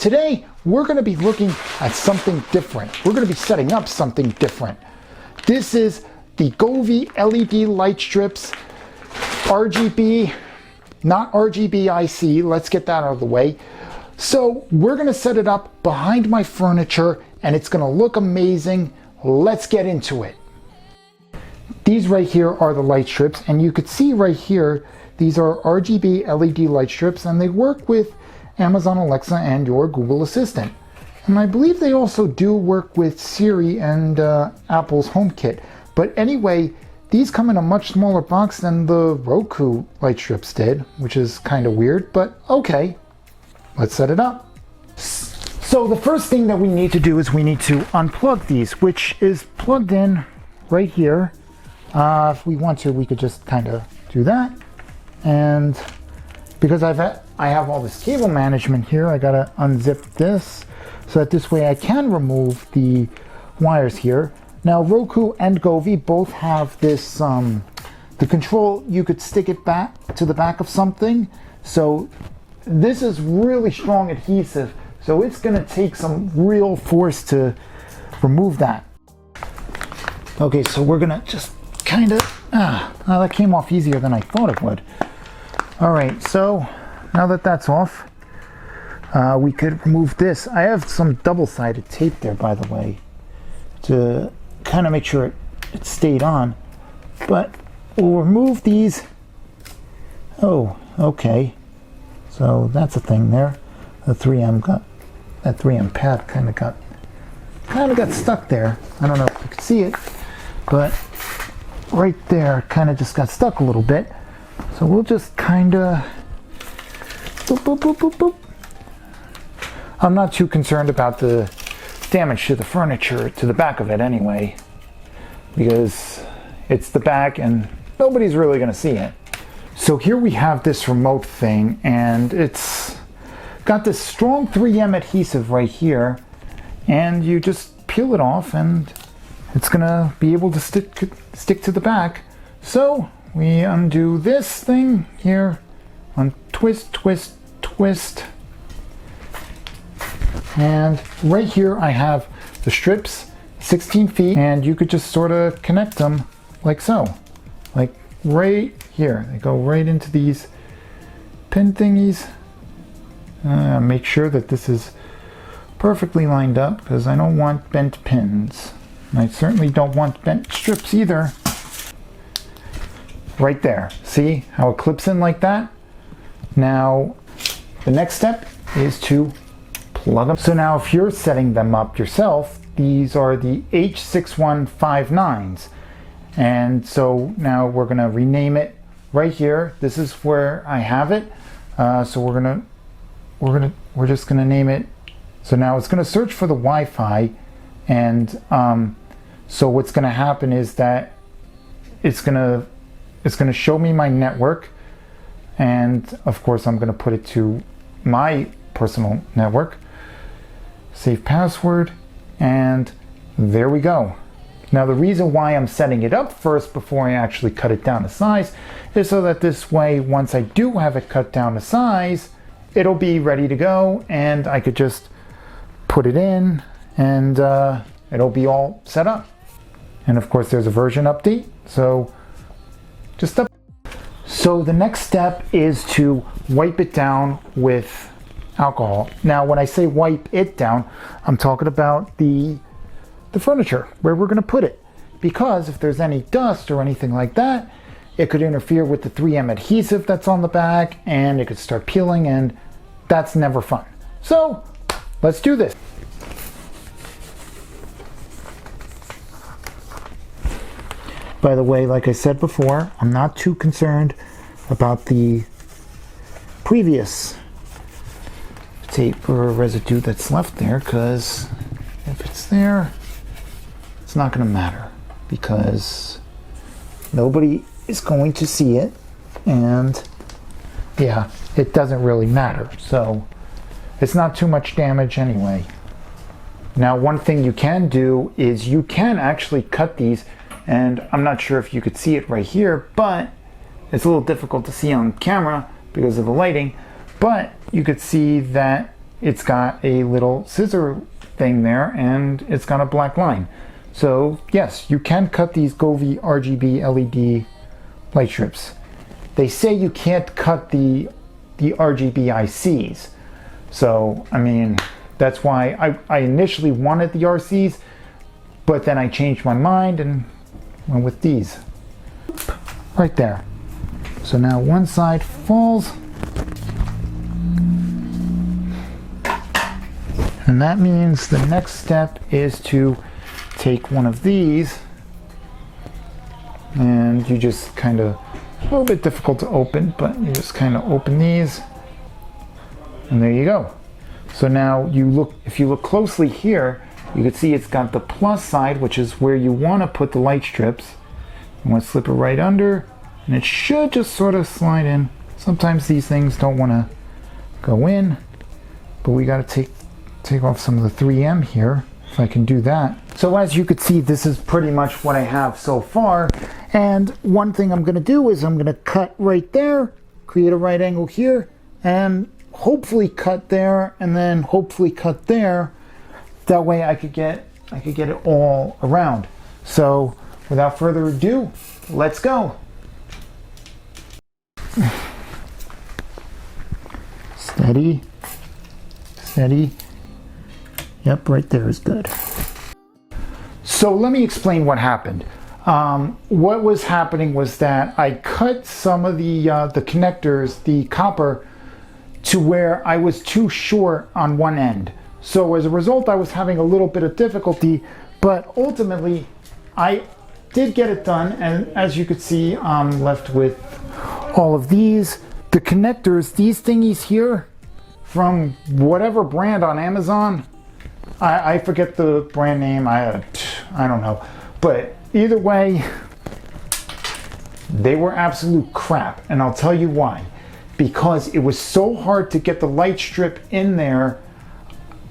Today, we're going to be looking at something different. We're going to be setting up something different. This is the Govee LED light strips, RGB, not RGB IC. Let's get that out of the way. So we're going to set it up behind my furniture and it's going to look amazing. Let's get into it. These right here are the light strips, and you could see right here, these are RGB LED light strips, and they work with Amazon Alexa and your Google Assistant. And I believe they also do work with Siri and Apple's HomeKit. But anyway, these come in a much smaller box than the Roku light strips did, which is kind of weird, but okay, let's set it up. So the first thing that we need to do is we need to unplug these, which is plugged in right here. If we want to, we could just kind of do that. And because I have all this cable management here, I gotta unzip this so that this way I can remove the wires here. Now Roku and Govee both have this, the control, you could stick it back to the back of something. So this is really strong adhesive, so it's gonna take some real force to remove that. Okay, so we're gonna just kind of, that came off easier than I thought it would. All right, so now that that's off, we could remove this. I have some double-sided tape there, by the way, to kind of make sure it stayed on. But we'll remove these. Oh, okay. So that's a thing there. The 3M got, that 3M pad kind of got stuck there. I don't know if you can see it, but right there kind of just got stuck a little bit. So we'll just kind of boop, boop, boop, boop, boop. I'm not too concerned about the damage to the furniture, to the back of it anyway, because it's the back and nobody's really going to see it. So here we have this remote thing, and it's got this strong 3M adhesive right here, and you just peel it off and it's going to be able to stick to the back. So we undo this thing here, twist, twist, twist. And right here I have the strips, 16 feet, and you could just sort of connect them like so. Like right here. They go right into these pin thingies. Make sure that this is perfectly lined up because I don't want bent pins. And I certainly don't want bent strips either. Right there. See how it clips in like that? Now, the next step is to plug them. So now if you're setting them up yourself, these are the H6159s. And so now we're gonna rename it right here. This is where I have it. So we're just gonna name it. So now it's gonna search for the Wi-Fi, and so what's gonna happen is that it's gonna show me my network, and of course I'm gonna put it to my personal network. Save password, and there we go. Now the reason why I'm setting it up first before I actually cut it down to size is so that this way, once I do have it cut down to size, it'll be ready to go and I could just put it in and it'll be all set up. And of course there's a version update, so just up. So the next step is to wipe it down with alcohol. Now when I say wipe it down, I'm talking about the furniture, where we're going to put it, because if there's any dust or anything like that, it could interfere with the 3M adhesive that's on the back and it could start peeling, and that's never fun. So let's do this. By the way, like I said before, I'm not too concerned about the previous tape or residue that's left there, because if it's there, it's not going to matter because nobody is going to see it, and yeah, it doesn't really matter. So it's not too much damage anyway. Now one thing you can do is you can actually cut these, and I'm not sure if you could see it right here, but it's a little difficult to see on camera because of the lighting, but you could see that it's got a little scissor thing there and it's got a black line. So yes, you can cut these Govee RGB LED light strips. They say you can't cut the RGB ICs. So, I mean, that's why I initially wanted the RCs, but then I changed my mind and went with these. Right there. So now one side falls. And that means the next step is to take one of these, and you just kind of, a little bit difficult to open, but you just kind of open these, and there you go. So now if you look closely here, you can see it's got the plus side, which is where you want to put the light strips. You want to slip it right under, and it should just sort of slide in. Sometimes these things don't want to go in, but we got to take off some of the 3M here, if I can do that. So as you could see, this is pretty much what I have so far. And one thing I'm going to do is I'm going to cut right there, create a right angle here, and hopefully cut there, and then hopefully cut there. That way I could get it all around. So without further ado, let's go. Steady, steady. Yep, right there is good. So let me explain what happened. What was happening was that I cut some of the connectors, the copper, to where I was too short on one end. So as a result, I was having a little bit of difficulty, but ultimately I did get it done. And as you could see, I'm left with all of these. The connectors, these thingies here, from whatever brand on Amazon, I forget the brand name, I don't know. But either way, they were absolute crap. And I'll tell you why. Because it was so hard to get the light strip in there,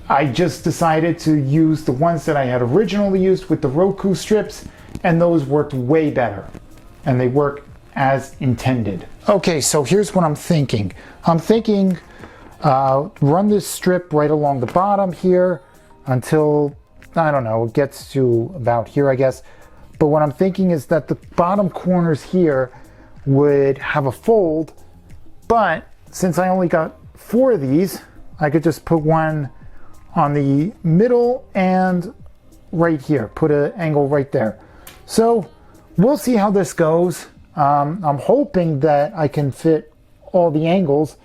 I just decided to use the ones that I had originally used with the Roku strips, and those worked way better. And they work as intended. Okay, so here's what I'm thinking. I'm thinking run this strip right along the bottom here until, I don't know, it gets to about here, I guess. But what I'm thinking is that the bottom corners here would have a fold, but since I only got 4 of these, I could just put one on the middle and right here, put an angle right there. So we'll see how this goes. I'm hoping that I can fit all the angles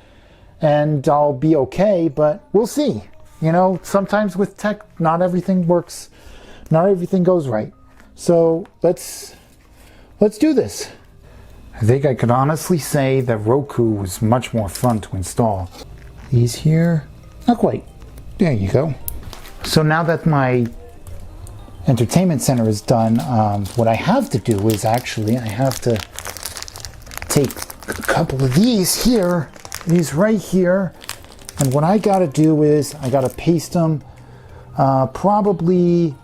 and I'll be okay, but we'll see. You know, sometimes with tech, not everything works, not everything goes right. So let's do this. I think I could honestly say that Roku was much more fun to install. These here, not quite. There you go. So now that my entertainment center is done, what I have to do is actually, I have to take a couple of these here, these right here, and what I gotta do is I gotta paste them probably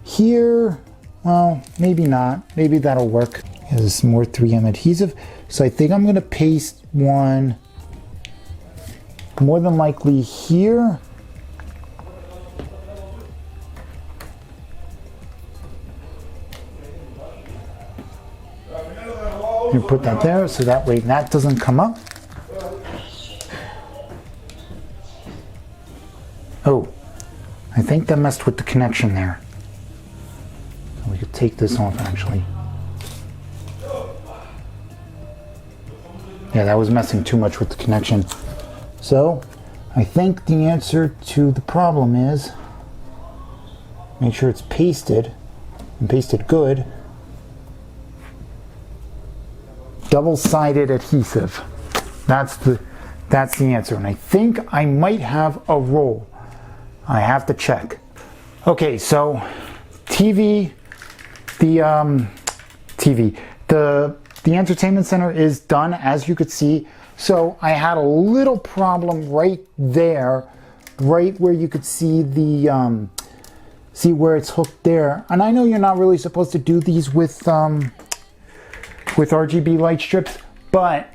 here. Well, maybe not. Maybe that'll work. There's some more 3M adhesive. So I think I'm gonna paste one more than likely here. You put that there so that way that doesn't come up. Oh, I think that messed with the connection there. So we could take this off actually. Yeah, that was messing too much with the connection. So I think the answer to the problem is make sure it's pasted and pasted good. Double-sided adhesive. That's the answer. And I think I might have a roll. I have to check. Okay, so the entertainment center is done, as you could see. So I had a little problem right there, right where you could see the see where it's hooked there. And I know you're not really supposed to do these with RGB light strips, but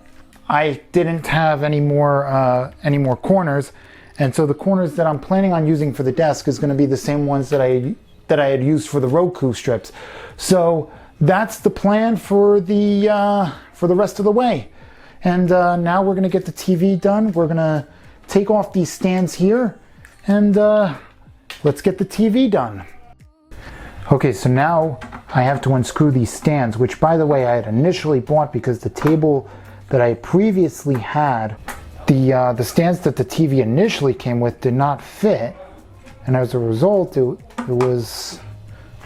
I didn't have any more corners, And so the corners that I'm planning on using for the desk is going to be the same ones that I had used for the Roku strips. So that's the plan for the rest of the way. And now we're going to get the TV done. We're going to take off these stands here and let's get the TV done. Okay, so now I have to unscrew these stands, which by the way I had initially bought because the table that I previously had, the stands that the TV initially came with did not fit, and as a result the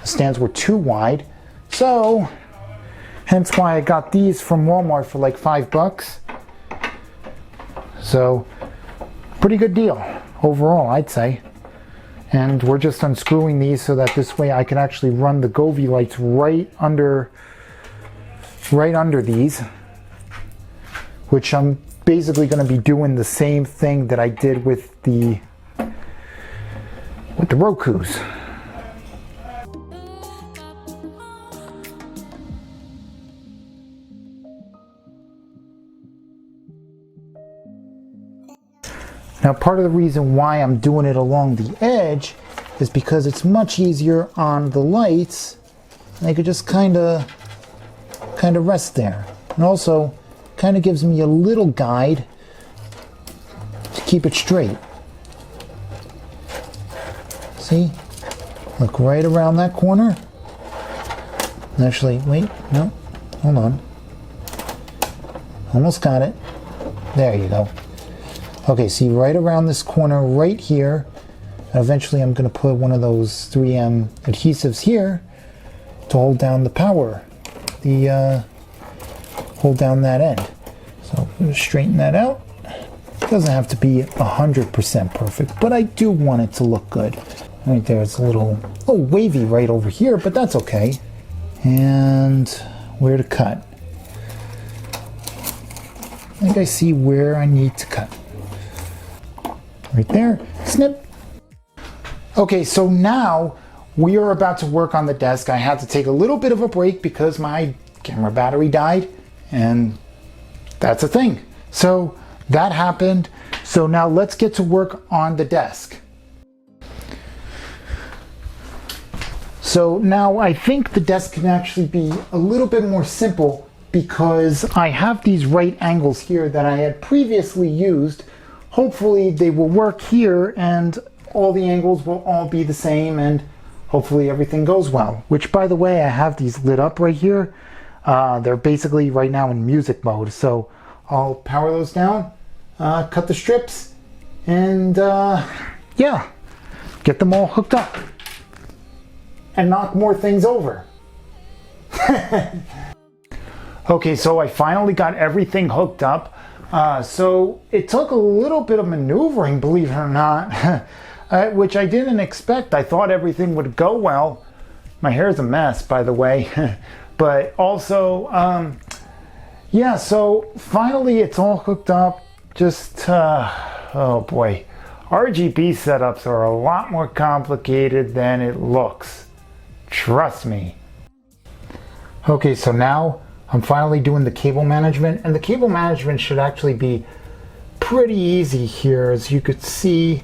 stands were too wide. So hence why I got these from Walmart for like $5. So pretty good deal overall, I'd say. And we're just unscrewing these so that this way I can actually run the Govee lights right under these, which I'm basically going to be doing the same thing that I did with the Rokus. Now, part of the reason why I'm doing it along the edge is because it's much easier on the lights. They could just kind of rest there. And also kind of gives me a little guide to keep it straight. See? Look right around that corner. Actually, wait, no, hold on. Almost got it. There you go. Okay, see right around this corner right here. Eventually I'm going to put one of those 3M adhesives here to hold down the power, hold down that end. So I'm going to straighten that out. It doesn't have to be 100% perfect, but I do want it to look good. Right there, it's a little wavy right over here, but that's okay. And where to cut? I think I see where I need to cut. Right there, snip. Okay, so now we are about to work on the desk. I had to take a little bit of a break because my camera battery died, and that's a thing. So that happened. So now let's get to work on the desk. So now I think the desk can actually be a little bit more simple because I have these right angles here that I had previously used. Hopefully they will work here and all the angles will all be the same and hopefully everything goes well. Which, by the way, I have these lit up right here. They're basically right now in music mode. So I'll power those down, cut the strips, and yeah, get them all hooked up and knock more things over. Okay, so I finally got everything hooked up. So it took a little bit of maneuvering, believe it or not, which I didn't expect. I thought everything would go well. My hair is a mess, by the way. But also, yeah, so finally it's all hooked up. Just, oh boy. RGB setups are a lot more complicated than it looks. Trust me. Okay, so now I'm finally doing the cable management, and the cable management should actually be pretty easy here. As you could see,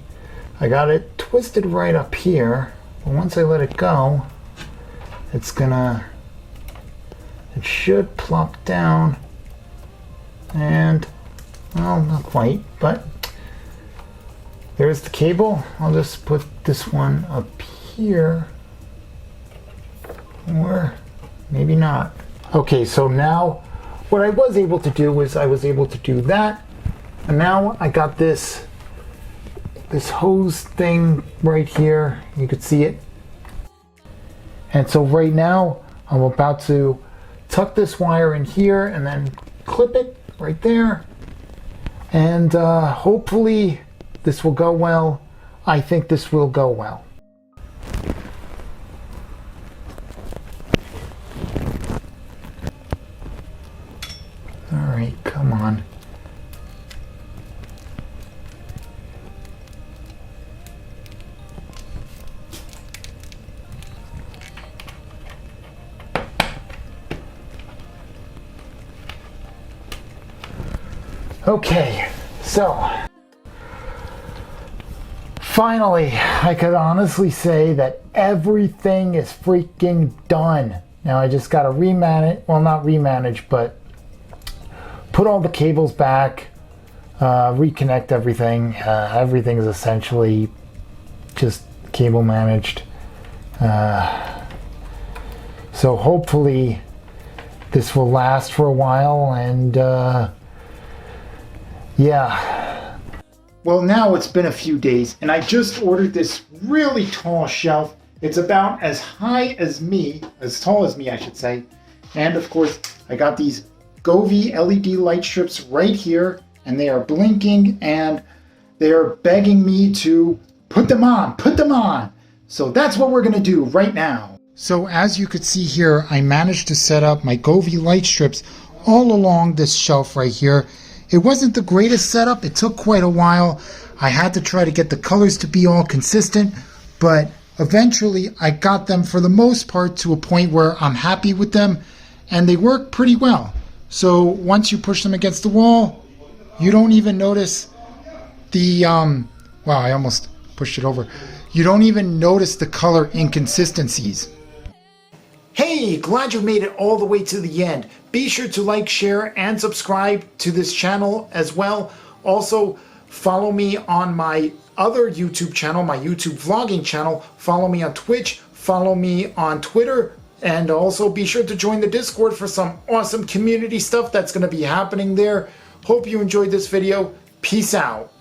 I got it twisted right up here, but once I let it go, it should plop down, and, well, not quite, but there's the cable. I'll just put this one up here, or maybe not. Okay, so now what I was able to do was I was able to do that, and now I got this hose thing right here. You could see it. And so right now I'm about to tuck this wire in here and then clip it right there, and hopefully this will go well. I think this will go well. Alright, come on. Okay, so Finally, I could honestly say that everything is freaking done. Now I just got to remanage, well, not remanage, but put all the cables back, reconnect everything. Everything is essentially just cable managed. So hopefully this will last for a while, and yeah. Well, now it's been a few days and I just ordered this really tall shelf. It's about as high as me, as tall as me I should say. And of course I got these Govee LED light strips right here, and they are blinking and they are begging me to put them on, put them on. So that's what we're gonna do right now. So as you could see here, I managed to set up my Govee light strips all along this shelf right here. It wasn't the greatest setup. It took quite a while. I had to try to get the colors to be all consistent, but eventually I got them for the most part to a point where I'm happy with them, and they work pretty well. So once you push them against the wall, you don't even notice the, wow, I almost pushed it over. You don't even notice the color inconsistencies. Hey, glad you made it all the way to the end. Be sure to like, share, and subscribe to this channel as well. Also, follow me on my other YouTube channel, my YouTube vlogging channel. Follow me on Twitch, follow me on Twitter, and also be sure to join the Discord for some awesome community stuff that's going to be happening there. Hope you enjoyed this video. Peace out.